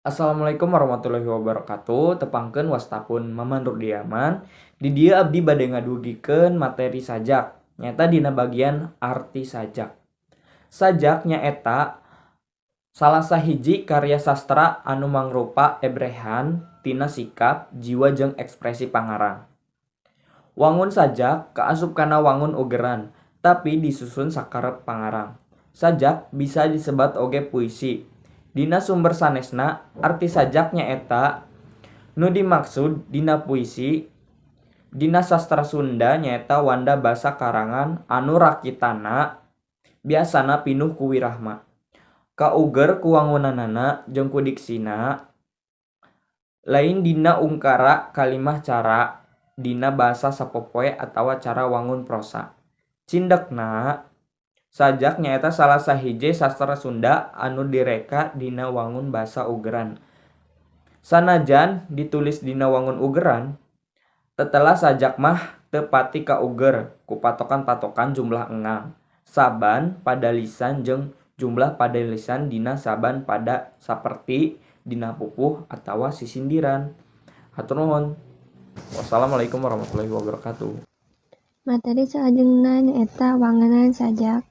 Assalamualaikum warahmatullahi wabarakatuh. Tepangkeun wastapun Maman Rudiaman. Di dia abdi bade ngadugikeun materi sajak. Nyata dina bagian arti sajak. Sajak nyaeta salah sahiji karya sastra anu mangrupa ebrehan tina sikap, jiwa jeung ekspresi pangarang. Wangun sajak kaasup kana wangun ugeran, tapi disusun sakarep pangarang. Sajak bisa disebat oge puisi. Dina sumber sanesna, arti sajak nyaeta nu dimaksud dina puisi dina sastra Sunda nyaeta wanda basa karangan anu rakitana biasana pinuh ku wirahma. Kauger ku wangunanana jeung ku diksina lain dina ungkara kalimah cara dina basa sapopoe atawa cara wangun prosa. Cindekna sajak nyaeta salah sahiji sastra Sunda anu direka dina wangun basa ugeran. Sanajan ditulis dina wangun ugeran, tetelah sajak mah teu pati kauger ku patokan-patokan jumlah engang. Saban pada lisan jeung jumlah pada lisan dina saban pada saperti dina pupuh atawa sisindiran. Hatur nuhun. Wassalamualaikum warahmatullahi wabarakatuh. Materi salajengna nyaeta wangunan sajak.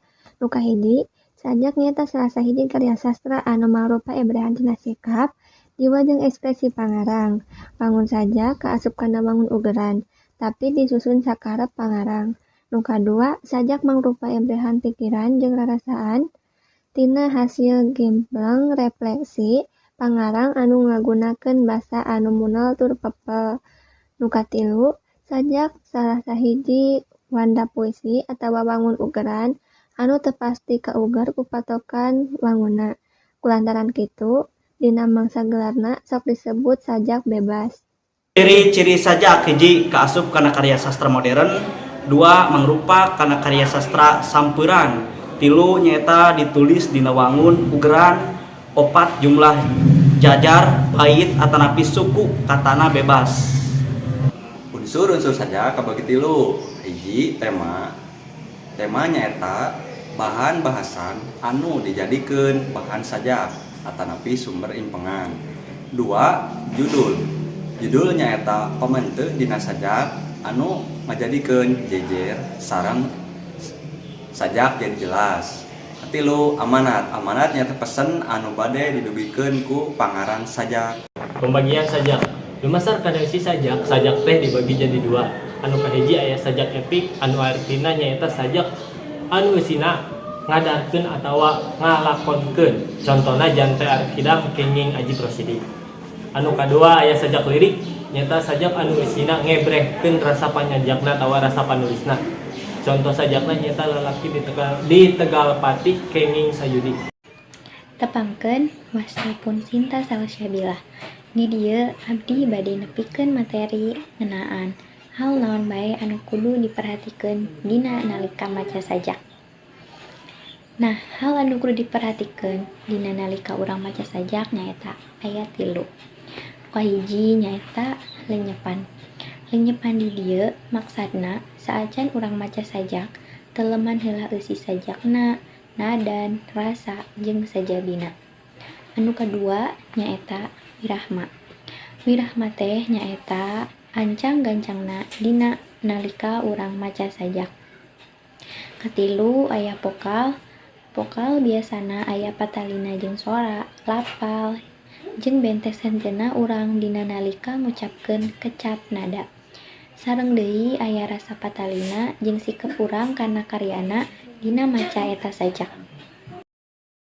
Nu kahiji, sajak nyaeta salah sahiji karya sastra anu mangrupa ebrehan tina sikap, jiwa jeung ekspresi pangarang. Wangun sajak kaasup kana wangun ugeran, tapi disusun sakarep pangarang. Nu kadua, sajak mangrupa ebrehan pikiran jeung rarasaan tina hasil gembleng refleksi pangarang anu ngagunakeun basa anu munel tur pepel. Nu katilu, sajak salah sahiji wanda puisi atawa wangun ugeran anu teu pasti kauger ku patokan wanguna. Kulantaran kitu, dina mangsa gelarna sok disebut sajak bebas. Ciri-ciri sajak hiji kaasup kana karya sastra modern, dua mangrupa kana karya sastra sampeuran, tilu nyaeta ditulis dina wangun ugeran, opat jumlah jajar, bait atanapi suku katana bebas. Unsur-unsur sajak kabagi tilu. Hiji tema nyaeta bahan bahasan anu dijadikeun bahan sajak atanapi sumber impengan. Dua judul nyaeta komente dina sajak anu ngajadikeun jejer sareng sajak jadi jelas. Katilu amanat nyaeta pesen anu bade didugikeun ku pangarang sajak. Pembagian sajak dumasar kana isi sajak teh dibagi jadi dua. Anu kahiji aya sajak epik anu artina nyaeta sajak anu eusina ngadarkeun atawa ngalakonkeun. Contona Jante Arkidam kenging Aji Prosidi. Anu kadua aya sajak lirik nyaeta sajak anu eusina ngebrehkeun rasa panyajakna atawa rasa panulisna. Contoh sajakna nyaeta lalaki di Tegalpati kenging Sayudi. Tepangkeun wastapun Sinta Salsyabilah. Di dieu abdi bade nepikeun materi ngeunaan hal naon bae anu kudu diperhatikeun dina nalika maca sajak. Nah, hal anu kudu diperhatikeun dina nalika urang maca sajak nyaeta aya 3. Kahiji nyaeta lenyepan. Lenyepan di dieu maksudna saacan urang maca sajak teleman heula eusi sajakna, nadan, rasa jeung sajabina. Anu kadua nyaeta wirahma. Wirahma teh nyaeta ancang-gancangna dina nalika urang maca sajak. Katilu aya vokal. Vokal biasana aya patalina jeung suara, lapal, jeung bentes henteuna urang dina nalika ngucapkeun kecap nada. Sareng deui aya rasa patalina jeung sikep urang kana karyana dina maca eta sajak.